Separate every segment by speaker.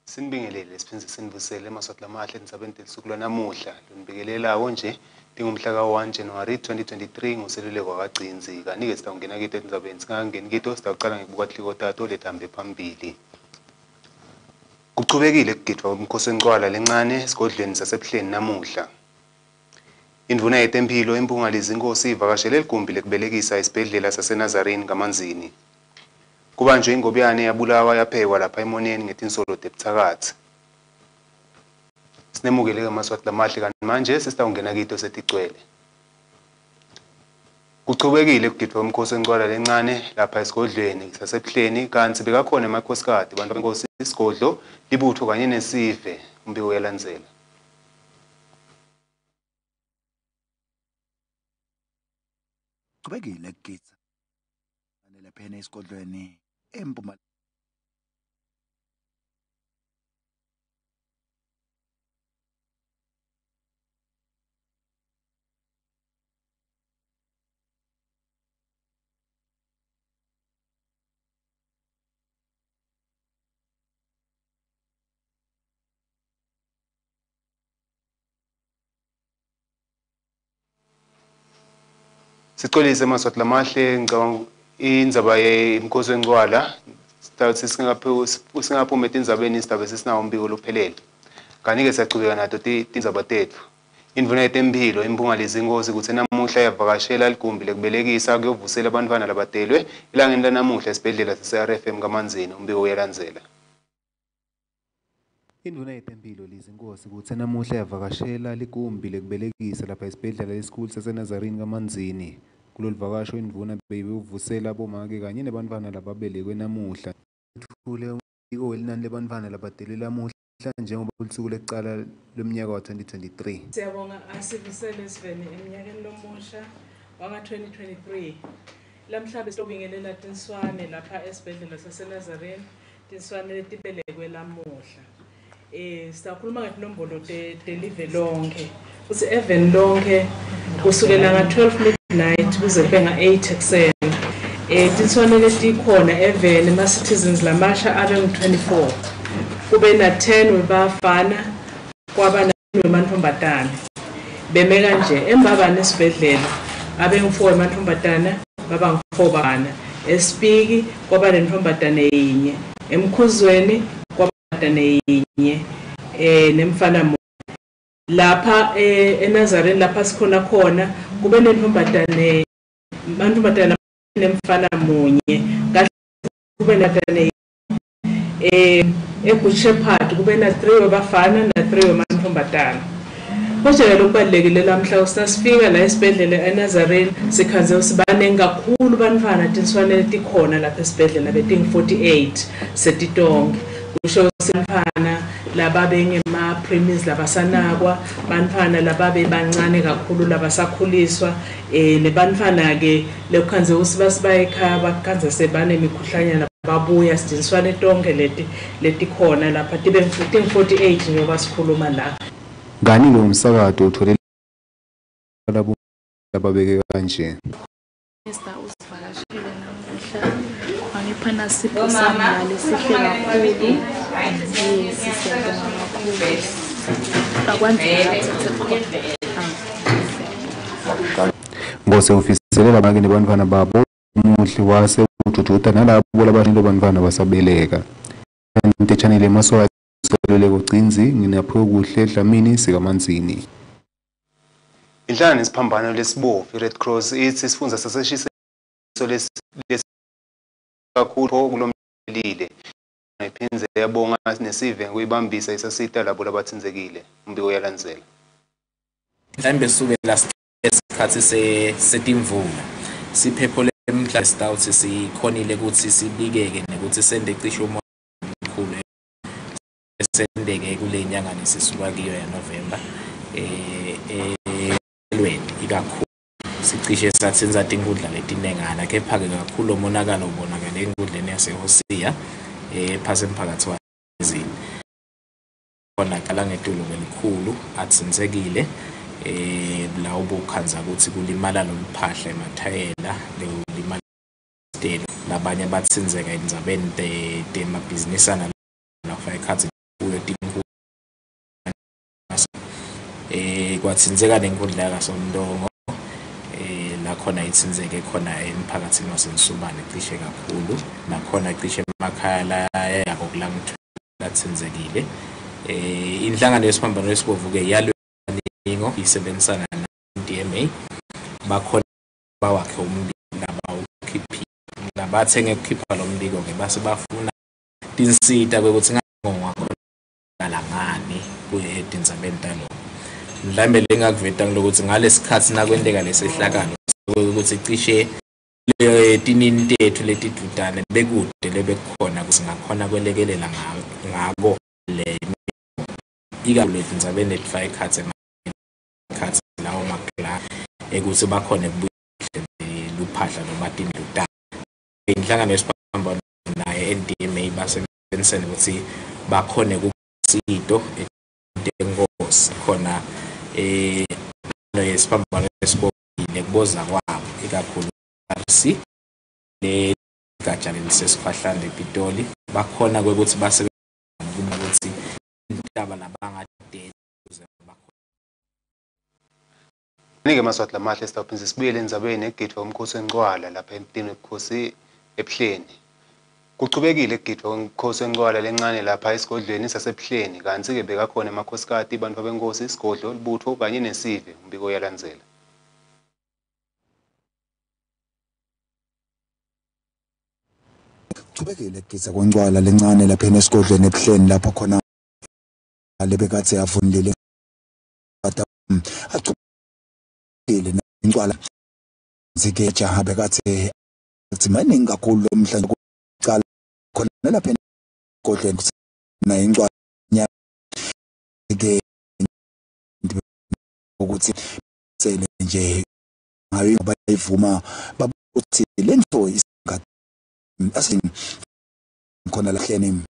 Speaker 1: Sinibingelele siphinde sinivusele emaswati lamahle Tindzabeni telisuku lwanamuhla lonibingelelayo nje dingumhla ka-1 January 2023 nguseluleko wakagcinzi kanike sitawungena kithi etindzabeni singangeni kithi sitawuqala ngekubuka hliko tato lethambe phambili. Kuchubekile ukugidwa komkhosi wencwala lencane esigodlweni sasebuhleni namuhla. Indvuna yetempilo imbungalizi inkosi ivakashele eligumbi lekubelekisa esibhedlela saseNazarene kaManzini. Kubanjwe ingobiyane yabulawa yaphekwa lapha emoneni ngetinsolo tebuthakathi. Sinemukele emaswati lamahle kanti manje sesitawungena kithi setigcwele. Kuchubekile ukugidwa komkhosi wencwala lencane lapha esigodlweni sasebuhleni kanti bekakhona emakhosikazi bantu benkosi isigodlo libutho kanye nesive umbiko uyalandzela.
Speaker 2: Kuchubekile ukugidza lapha esigodlweni empuma
Speaker 1: Sicolise emaswati lamahle ngicabanga indzaba yemkhosi wencwala singaphumi etindzabeni isitabe sesinawo umbiko lophelele. Kanike siyachubeka nato tindzaba tethu. Indvuna yetempilo imbungalizi inkosi kutse namuhla yavakashela ligumbi lekubelekisa kuyovusela abantwana labadelwe elangeni lanamuhla esibhedlela sase-RFM kaManzini umbiko uyalandzela. Indvuna yetempilo lizinkosi kutse namuhla yavakashela ligumbi lekubelekisa lapha esibhedlela lesikhulu saseNazarene kaManzini. Kulolu vakasho indvuna beyivusela abomake kanye nebantfwana lababelekwe namuhla. Ithule umbiko welinani lebantfwana labadelwe namuhla njengoba usuku lekucala lomnyaka wa 2023.
Speaker 3: Siyabonga asivisele sivene eminyakeni lomusha wanga-2023. Lamhlanje sitobingelela tinswane lapha esibhedlela saseNazarene, tinswane letibelekwe lamuhla. Sizakhuluma ngetinombolo telive lonke. Kutsi even lonke kusukela nga-12 midnight kuze kube nga-8 ekuseni. Tinswane letikhona even ema-citizens lamasha abe ngu-24. Kube na 10 webafana kwaba na wemantombazane. Beme kanje embaba nesibhedlela abe ngu4 wemantombazane baba ngu4 bafana. Espiki kwaba nentombazane yinye. Emkhuzweni kwaba nentombazane yinye nemfana lapha eNazarene lapha sikhona khona kube nentombazane mantombazane nemfana munye kahle kube nentombazane Good Shepherd kube na 3 webafana na 3 wemantombazane. Konje lokubalekile lamhla sasifika la esibhedlela eNazarene sikhanze usibane kakhulu bantwana tinswane letikhona lapha esibhedlela beting48 setitonke. Kusho semfana lababe ngema premise labasanakwa bantwana lababe bancane kakhulu labasakhuliswa nebantwana ke lekhanze usibasibayekhaya bakhanze sebane imikhuhlanyana babuya sidinswane tonke letikhona lapha tibe 48 njengoba sikhuluma la.
Speaker 1: Ngani lo msakazo utholela labo ababeke kanje.
Speaker 4: Mr. Usivakashile namuhla wangiphana sipho sami lesihle kakhulu sisiyabonga kakhulu akwanzeka
Speaker 1: ngose ofiselela abake nebantwana babo umuhle wase uthuthutha nalabo labashilo bantwana basabeleka. Into channel Yemaswati soluleko gcinzi nginapho kuhle Dlamini sikaManzini. Inhlangano isiphambano lesibofu Red Cross ithi isifundza saseshiselo kakhulu kulomlile. Iphindze yabonga nesive kuyibambisa isasita labo labathinzekile umbiko uyalandzela.
Speaker 5: Mhlambe sukela S'khatsi setimvula siphepho lemhla sitawuthi sikhonile ukuthi sibikeke nokuthi sende cishe umoya omkhulu esendeke kule nyanga nesisuka kiyo ya November elweni ikakhulu sicishe sathenza inkundla letinengana kepha ke kakhulu umonakalo ubonakala enkundleni yaseHosiya phase emphakathi wezini khona kala ngetulu elikhulu atsinzekile la ubukhanza ukuthi kulimala lomphahla emathayela lelimala stelo labanye batsinzeka endzabeni temabhizinisana la fayikhathi kwathinzeka nenkundla yakasontongo nakhona ithinzeke khona emphakathini waseNsubane cishe kakhulu nakhona cishe emakhaya la yabo kulangathinzekile inhlangano yesiphambano lesibovu-ke yalweningo isebenzisana na-DMA bakhona bawakhe umbiko nabathenge ukukhipha lo mbiko-ke base bafuna tinsita kwekuthi ngakholakala ngani Tindzabeni talo mhlambe lengakuveta ngilokuthi ngalesikhathi nakwenteka lesehlakalo ukuthi cishe tinini tethu letidudane bekude lebekukhona ukuthi ngakhona kwelekelela ngako le ikakhulu Tindzabeni letfa ikhatsi lawo makla ukuthi bakhona ebuhle luphahla noma tindudane inhlangano yesiphambano naye NDMA basebenzisana ukuthi bakhone kusito enkosi khona no yesiphambano lesibobile kuboza kwabo ikakhulu RC le gatsha lesesikhwahlande ePitoli bakhona ukuthi basebenza ukuthi indaba labangade
Speaker 1: Yemaswati lamahle sitawuphindze sibuyele endzabeni egidwa umkhosi wencwala lapha emtini webukhosi eBuhleni. Kuchubekile egidwa umkhosi wencwala lencane lapha esigodlweni saseBuhleni kanti-ke bekakhona emakhosikazi bantu benkosi isigodlo libutho kanye nesive umbiko uyalandzela.
Speaker 2: Kuchubekile egidwa kwencwala lencane lapha esigodlweni eBuhleni lapha khona lebekathe yafundile incwala zike jaha bekathe maningi kakhulu lomhlanje kuqala khona lapha egodlweni na incwala ke ukuthi sele nje ngayo bayivuma babuthi lento isingathi asin khona la hleni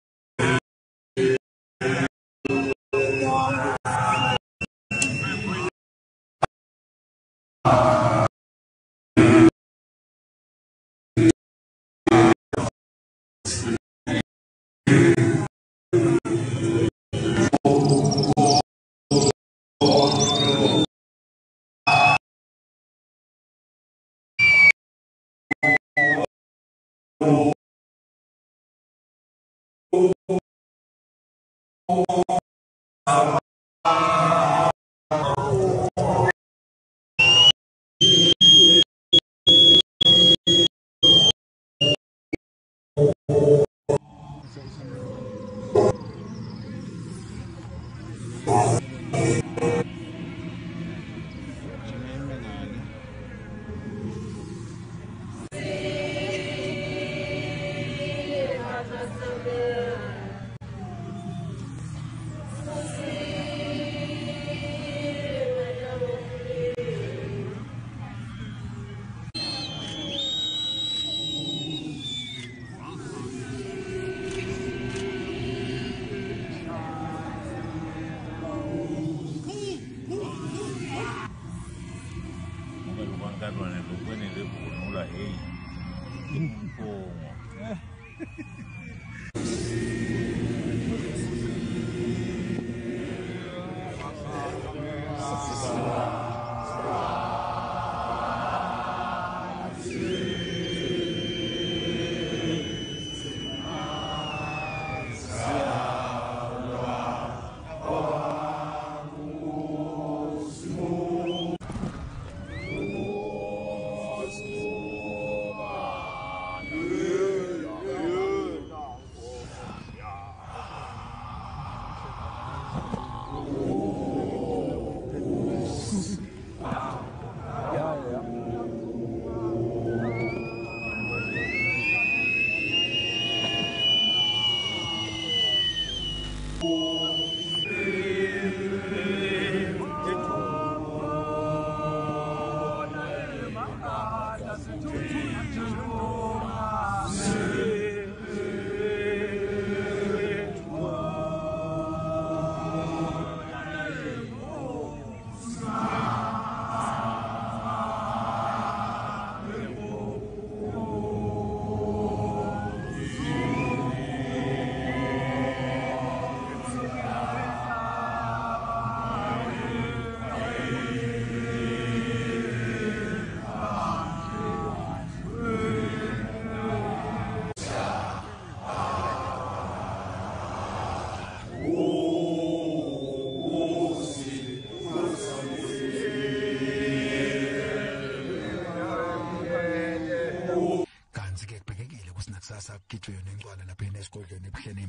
Speaker 2: esikolweni eNcwala lapha esigodlweni ebuhleni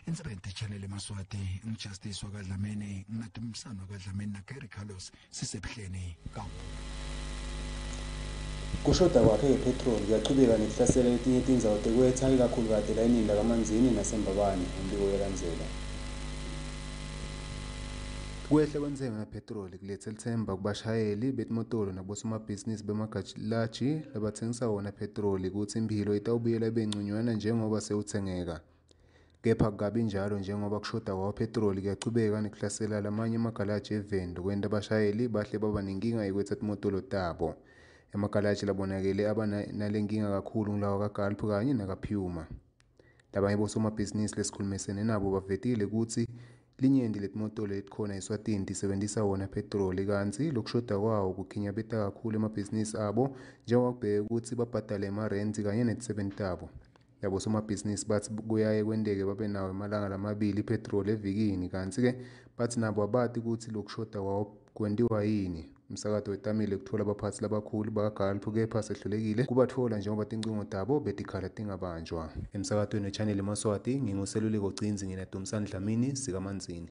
Speaker 2: insebenti channel Yemaswati Justice wakadlamini nginatumsana wakadlamini naKeri Carlos sisebuhleni kamp
Speaker 1: Kushoda kwakhe petrol kuyaqhubeka nekuhlasela etinye tindzawo tekwetha ikakhulu kade layinini lakamanzini nasembabane umbiko uyalandzela. Kwehla kwentengo yepetroli kuletha ilithemba kubashayeli betimotolo nabosomabhizinisi bemagaraji labathengisa wona petroli ukuthi impilo itawubuyela ibe ngconywana njengoba sewuthengeka. Kepha kabi njalo njengoba kushoda kwawo petroli kuyaqhubeka nekuhlasela lamanye amagaraji evendo kwenta abashayeli bahle baba nenkinga yokwetha timotolo tabo. Amagaraji labonakele abanalenkinga kakhulu nglawa kaGalp kanye nakaPhuma. Labanye bosomabhizinisi lesikhulumisene nabo bavetile ukuthi linyenti letimotolo letikhona eSwatini tisebenzisa wona petroli kanti lokushoda kwawo kukhinyabeta kakhulu emabhizinisi abo njengoba kubheka ukuthi babhadale ama-rent kanye netisebenzi tabo. Labo somabhizinisi bathi kuyaye kwendeke babe nawo amalanga lamabili petroli evikini kanti-ke bathi nabo abati ukuthi lokushoda kwawo kwenziwa yini. Umsakazo wetamile kuthola abaphathi labakhulu bakaGalp kepha sehlulekile kubathola njengoba tincingo tabo betikhala tingabanjwa. Emsakazweni wechannel Yemaswati nginguseluleko Gcinzi nginaDumsani Dlamini sikamanzini.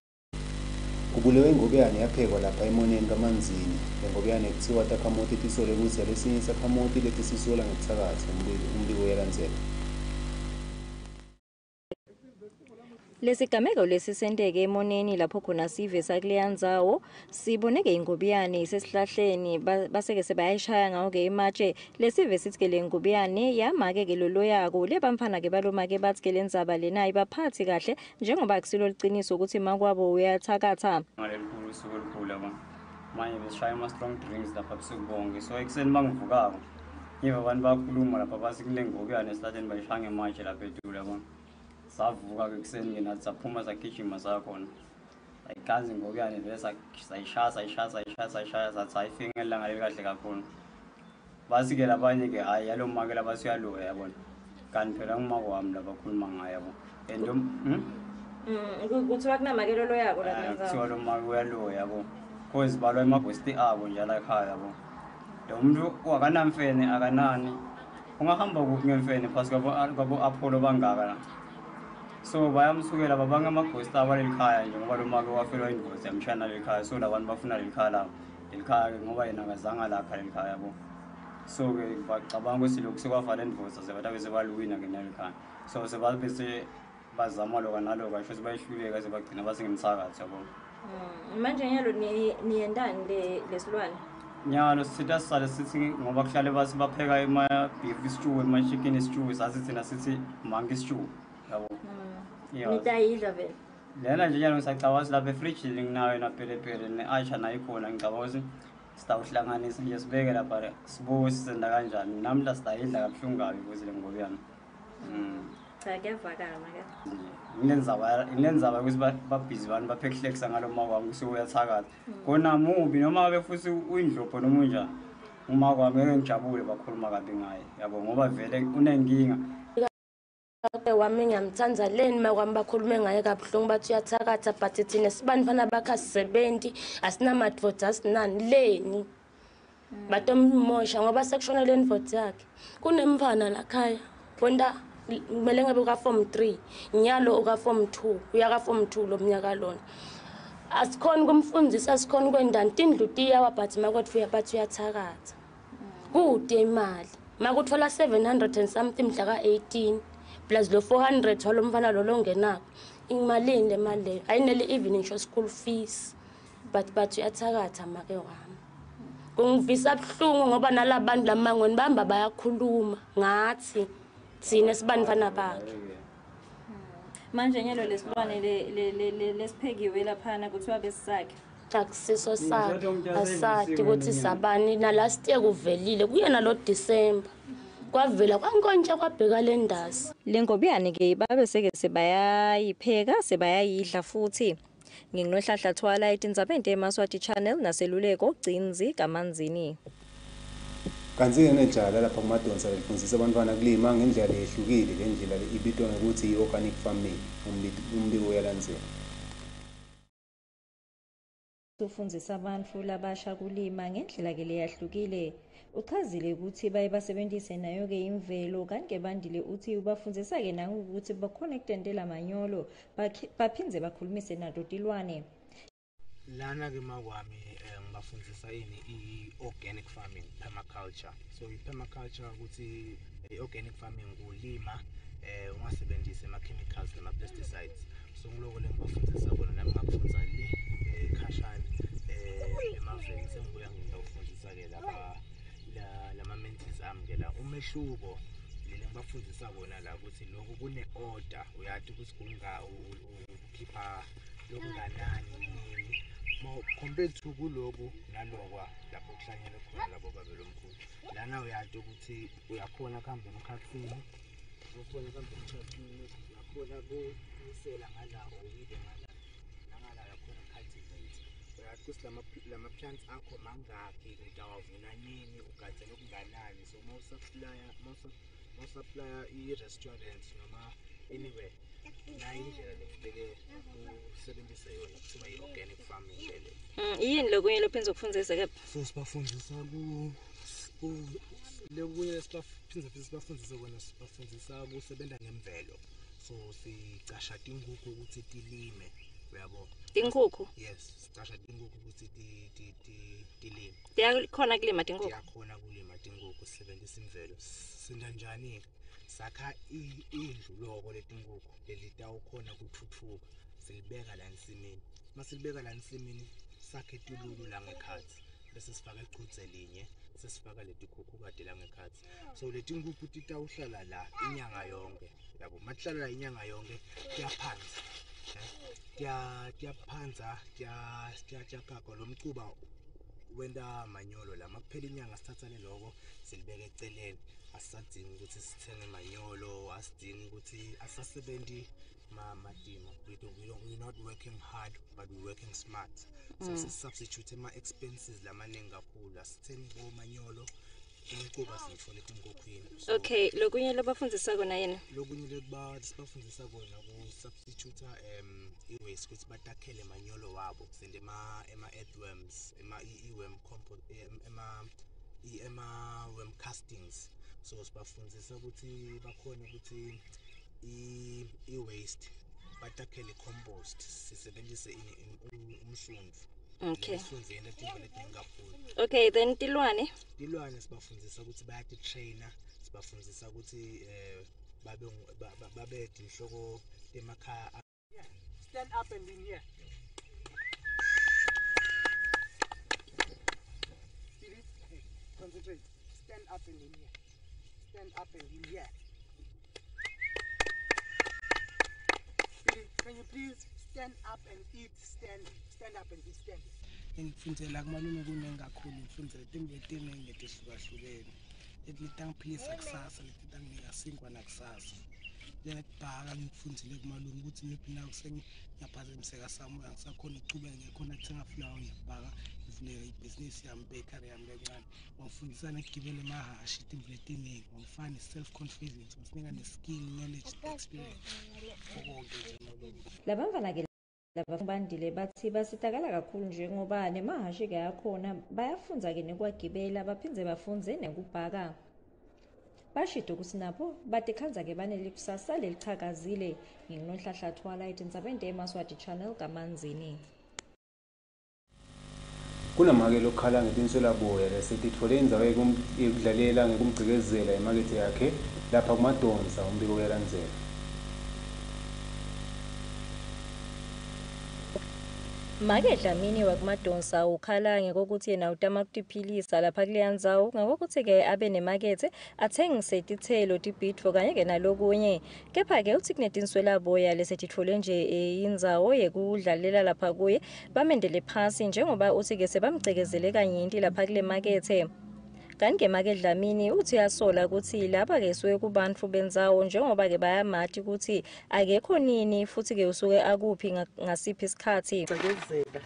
Speaker 1: Kubulewe ingobiyane yaphekwa lapha emoneni kamanzini. Le ngobiyane kuthiwa takhamothi tisole ukuthi lesinye isakhamothi leti sisola ngekusakathi umbiko uyalandzela.
Speaker 6: Lesigameko lesisendeke emoneni lapho khona sive sakuleyanzawo siboneke ingobiyane isesihlahleni baseke sebayishaya ngawo ke imatshe lesive sithi ke lengobiyane yamake ke lolo yako lebamfana ke baloma ke bathi ke lenzaba lena ibaphathi kahle njengoba kusilo liqiniso ukuthi makwabo uyathakatha
Speaker 7: ngalelikhulu usuku olukhulu yabo manje besishaya ama strong drinks lapha besukubonke so ekuseni mangivukako ngiva abantu bakhuluma lapha basi kule ngobiyane esihlahleni bayishaya ngematshe lapha eDulu yabo savuka ke kuseni ke nathi saphuma sagijima sakhona ayikazi ngobiyane bese sayishaya sathi ayifike ilanga lelikahle kakhulu basi ke labanye ke hayi yalo make labasiyaloya yabona kanti phela ngumako wami labakhuluma ngayo yabo
Speaker 6: kuthiwa kunamakelo lo yako la kwenza
Speaker 7: kuthiwa lo make uyaloya yabo cause balwa emagwesti abo njalo ekhaya yabo lo muntu wakanamfene akanani ungahamba kuphi ngemfene phasi kwabo Apollo bangaka so bayamsukela babanga amaghost abalelikhaya nje ngoba lo make wafelwa ingozi yamshana lelikhaya so labantu bafuna lelikhaya labo lelikhaya ngoba yena akazanga lakha lelikhaya yabo so ke bacabanga ukuthi lokhu sekwavala indvoza sebatha bese baluwina ke nelikhaya so sebabese bazama lokho nalokho asho ukuthi bayihluleka sebagcina basengemsakazi yabo
Speaker 6: manje nyalo niyendani lesilwane
Speaker 7: nyalo sitha sisale sithi ngoba kuhlale basi bapheka ema beef stew ema chicken stew sasithi thina sithi monkey stew yabo
Speaker 6: nitayidla vele
Speaker 7: lena nje nyalo ngisacabanga lapha efridge nginayo na pelepele neacha nayikhona ngicabanga ukuthi sitawuhlanganisa nje sibeke lapha sibuke sisenda kanjani namhla sitayidla kabuhlungu kabi ukuthi le ngobiyana
Speaker 6: cha kuyavakala maka
Speaker 7: inenzaba ukuthi babhizi abantu baphehlekisa ngalo makwami kusuke uyathakatha kona mubi noma befuthi uyindlopho noma unjani umakwami ngeke ngijabule bakhuluma kabi ngaye yabo ngoba vele unenkinga
Speaker 8: wami ngiyamthanda leni makwami bakhulume ngaye kabuhlungu bathi uyathakatha but thina sibanifana bakha sisebenzi asinamadvodza asinani leni batomosha ngoba sekushonele indvodza yakhe kunemfana lakhaya wenda kumele ngabe uka form 3 nyalo uka form 2 uyaka form 2 lo mnyaka lona asikhona kumfundisa asikhona kwendani tindlu tiyawa but makwethu uyabathi uyathakatha kude imali makuthola 700 and something mhla ka 18 plus lo 400 walo mfana lo longenako imalini le mali leyo ayinele evening show school fees but uyathakatha make wami kungivisa buhlungu ngoba nalabantu lamangweni bamba bayakhuluma ngathi thina sibanifana bakhe
Speaker 6: manje nyalo lesilwane lesiphekiwe laphana kuthiwa besisakhe
Speaker 8: akusiso sakhe asati ukuthi sabani na last year kuvelile kuyena lo December kwavela kwankontsha kwabheka le ndazi
Speaker 6: lengobiyane ke babe seke sebayayipheka sebayayidla futhi nginohlahla thwala Tindzaba Yemaswati channel naseluleko Gcinzi kamanzini
Speaker 1: kanti-ke nejala lapha kumadonsa lifundisa abantwana kulima ngendlela ehlukile le ndlela ibitwa ngokuthi i-organic farming umbiko uyalandzela.
Speaker 6: ufundisa abantu labasha kulima ngendlela ke leyahlukile. Uchazile ukuthi baye basebenzise nayo ke imvelo kanti bandile uthi ubafundisa ke nangokuthi baconnecte ndela manyolo baphindze bakhulumise nato tilwane.
Speaker 9: Lana ke makwami ngibafundisa ini organic farming, permaculture. So permaculture ukuthi organic farming kulima ungasebenzisi ama chemicals nama pesticides. So ngiloko lengibafundisa bona nami ngakufundisa le ekhashana emaveni sengibuya ngizofundisa ke lapha lama mentors ami ke la umehluko leli ngibafundisa kona la ukuthi lokho kune order uyathi ukuthi kunga ukhipha lokunganani nini compared to kuloku nalokwa lapho kuhlanyela khona labo babelo omkhulu lana uyathi ukuthi uyakhona kuhamba emkhathini ukhona kuhamba emkhathini yakhona kunisela ngalawo uyide ngala yakhona cultivate uyathi ukuthi lama plants akho mangakhi utawavuna nini ugadze lokunganani so supply i-restaurant noma anywhere na indlela lekubeke usebenzise yona kuthiwa i-organic farming lele.
Speaker 6: Yini lokunye lophenza ukufundisa ke?
Speaker 9: So sibafundisa lokunye sibafundisa kona sibafundisa kusebenza ngemvelo. So sicasha tinguku ukuthi tilime uyabo.
Speaker 6: Tinguku?
Speaker 9: Yes, sicasha tinguku ukuthi tilime.
Speaker 6: Tiyakhona kulima tinguku?
Speaker 9: Tiyakhona kulima tinguku sisebenzisa imvelo. Sinda njani sakha indlu lokho letinguku lelitawukhona kuthuthuka silibeka la ensimini masilibeka la ensimini sakhe tululu la ngekhathi bese sifaka iqhutse linye sesifaka letinguku kade la ngekhathi so letinguku titawuhlala la inyanga yonke yabo mahlala la inyanga yonke kuyaphanza kuyaphanza kuyakaka lo mcuba wenda manyolo la makuphela inyanga sithatha leloko silibeka eceleni asadinga ukuthi sithenge manyolo asidinga ukuthi asasebenzi madima we're not working hard but we're working smart so substitute ama expenses lamaningi kakhulu asithengi bo manyolo umcuba sithola tingokhwini.
Speaker 6: Okay, lokunye labafundisa kona yena
Speaker 9: lokunye lebafundisa kona ku substitute i-waste ukuthi batakhele manyolo wabo sende ema earthworms worm compost worm castings so sibafundisa ukuthi bakhona ukuthi i-waste batakhele compost sisebenzise umhlungu.
Speaker 6: Okay.
Speaker 9: Kakhulu.
Speaker 6: Okay, then tilwane
Speaker 9: sibafundisa ukuthi bayati trainer sibafundisa ukuthi babe inhloko emakhaya. Stand up and in here. Hey, concentrate. Stand up and in here. Stand up and in here. Can you please stand up and eat standing? Stand up and eat standing. Ngifundela kumalume kunengi kakhulu ngifundela izinto eziningi ezihlukahlukene letangiphelisa kusasa letanginika sinkwa nakusasa njengokubhaka ngifundile kumalume ukuthi niphi na kusengiyaphazamiseka sami angisakhona ukuchubeka ngiyakhona ukuthenga flour ngiyabhaka ngivule ibhizinisi yami bakery yami lencane ngifundisa nokugibela emahashi izinto eziningi ngifana self confidence ngisinika ne-skill knowledge experience
Speaker 6: labamfana ke labafundile bathi basitakala kakhulu njengoba nemahashi ke yakhona bayafunza ke nekwagibela baphindze bafunze nekubhaka bashito kusinapho batikhanza ke banele kusasa lelichakazile nginohlahla Twilight Tindzaba Yemaswati channel kamanzini
Speaker 1: kunamake lokukhala ngetinswela boya lesitithole indzawo yokudlalela ngekumgcikezela emakethe yakhe lapha kumadonsa umbiko uyalandzela.
Speaker 6: Make Dlamini wakumadonsa ukhala ngokuthi yena utama kutiphilisa lapha kuleyanzawo ngokuthi ke abe nemakethe athengise tithelo tibhidvo kanye ke nalokunye kepha ke uthi kunetinswela boya lesitithole nje indzawo yekudlalela lapha kuye bamendele phasi njengoba uthi ke sebamgcekezele kanyinti lapha kule makethe kanti Make Dlamini uthi yasola ukuthi lapha ke suke kubantu benzawo njengoba ke bayamathi ukuthi akekho nini futhi ke usuke akuphi ngasiphi isikhathi
Speaker 10: ngizela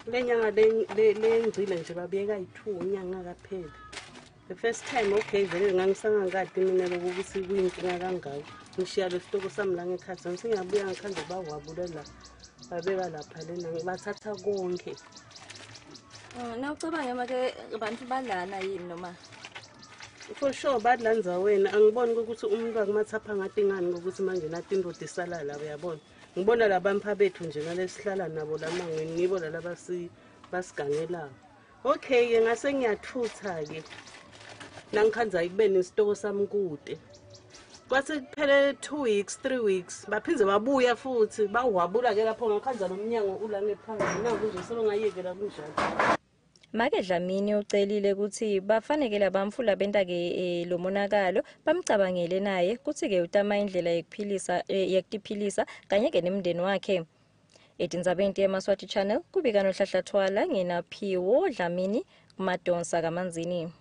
Speaker 10: lenyanga lengcile nje babeka i2 inyanga kaphela the first time okay vele ngangisangangadi mina lokuthi kuyinkinga kangaka ngishiya lesitoko sami la ngekhathi ngisingabuya ngikhanze bawabulela babeka lapha lena bathatha konke.
Speaker 6: Nawucabanga make abantu badlana yini noma?
Speaker 10: For sure badla ndzaweni angiboni ukuthi umuntu akumathapha ngathi ingani ngokuthi manje nathi indoda isala la uyabona. Ngibona labampha bethu nje ngalesihlala nabo lamangweni ngibo lalaba basigangelayo. Okay ke ngase ngiyathutha ke. Nangikhanza ikube nesitoko sami kude. Kwathi kuphele 2 weeks 3 weeks baphinze babuya futhi bawabula ke lapho ngakhanza nomnyango ula ngephansi naku nje sebengayekela kunjalo.
Speaker 6: Make Dlamini ucelile ukuthi bafanekela bamfula benta-ke lo monakalo bamcabangele naye kuthi-ke utama indlela yekuphilisa kanye-ke nemndeni wakhe. Tindzabeni Yemaswati channel kubika nohlahlathwala ngina Phiwo Dlamini kumadonsa kaManzini.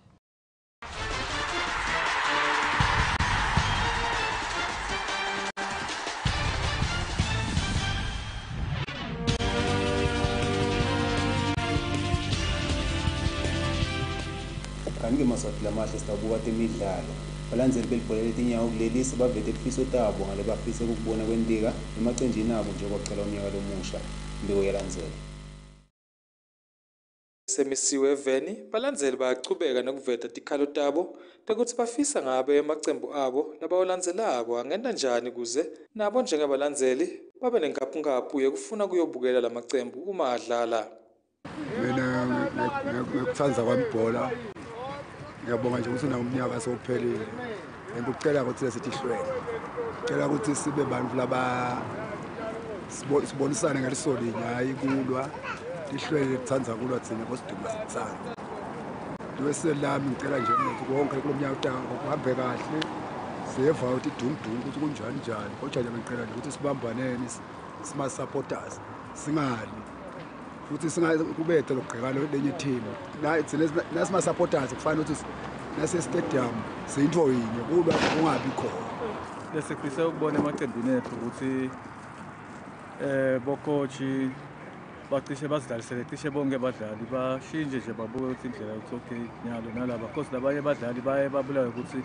Speaker 1: Kanti Yemaswati lamahle sitabuka temidlalo balandzeli belibhola letinyawo kulelisi bavete kufiso tabo ngale bafise ukubona kwenteka emacenjini abo nje kwacela unyaka lomusha mbiko yalandzela.
Speaker 11: Semisiwe eveni balandzeli bayachubeka nokuveta tikhalo tabo tekuthi bafisa ngabe emacembu abo labawalandzelako angenta njani kuze nabo njengabalandzeli babe nenkaphunkapu yekufuna kuyobukela lamacembu uma adlala.
Speaker 12: Mina ngikuthanda kwamibhola ngiyabonga nje ukuthi nakumnyaka sewuphelile and ucela ukuthi sithi hlwele ucela ukuthi sibe bantu laba sibonisane ngalisolinya hayi kulwa lihlwele lithanza kulwa thina bosiduma sithanda liweselami ngicela nje ukuthi konke kulomnyaka kuhambe kahle siyeva ukuthi idungudungu ukuthi kunjani njani kodwa nje ngicela nje ukuthi sibambaneni sima supporters singali futhi singakubethe lokugqekana lenye team nasima supporters kufanele ukuthi nase stadium siyinto yinye kulwa kungabi khona
Speaker 13: bese kufisa ukubona emacembini ethu ukuthi bokochi bacishe bazidlalisele cishe bonke abadlali bashinje nje babuke ukuthi indlela ukuthi okay nyalo nalaba because labanye abadlali baye babulawe ukuthi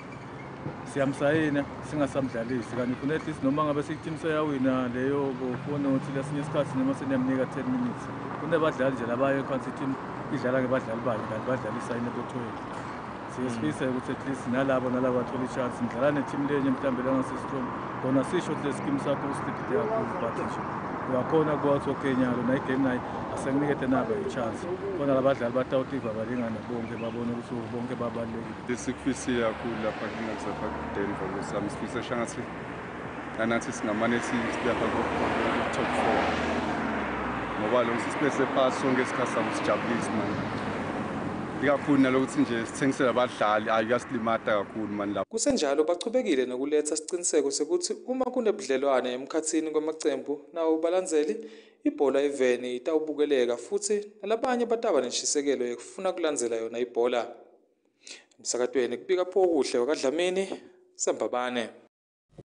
Speaker 13: siyamsayina singasamdlalisi kanti kuna at least noma ngabe team seyawina leyo kubona ukuthi lesinye isikhathi noma seniyamnika 10 minutes kunabadlali nje labaye khansi team idlala ngebadlali bayo kanti badlalisa yini bethoyi siyisifisa ukuthi at least nalabo bathola ichance ngidlala neteam lenye mhlambe langasistrom bona sisho ukuthi leskim sakho usitikide kakhulu but nje uyakhona ukuthi okay nyalo na igame nayi asenginikete nabo ichance bona labadlali batawutiva balingana bonke babone ukuthi bonke babalulekile
Speaker 14: lesikufisile kakhulu lapha kungakusapha kuDenver ngosami sifisa shangathi nathi singamane siyapha top 4 ngoba lo sisipese pass sonke isikhathi sakusijabulisa manje ikakhulu nalokuthi nje sithengisela abadlali ayikasilimata kakhulu manje lapho
Speaker 11: kusenjalo bachubekile nokuletha siciniseko sekuthi uma kunebudlelwane emkhathini kwamacembu nawo balandzeli ibhola eveni itawubukeleka futhi nalabanye bataba neshisekelo yekufuna kulandzela yona ibhola. Emsakatweni kubika pho kuhle wakwaDlamini Sembabane.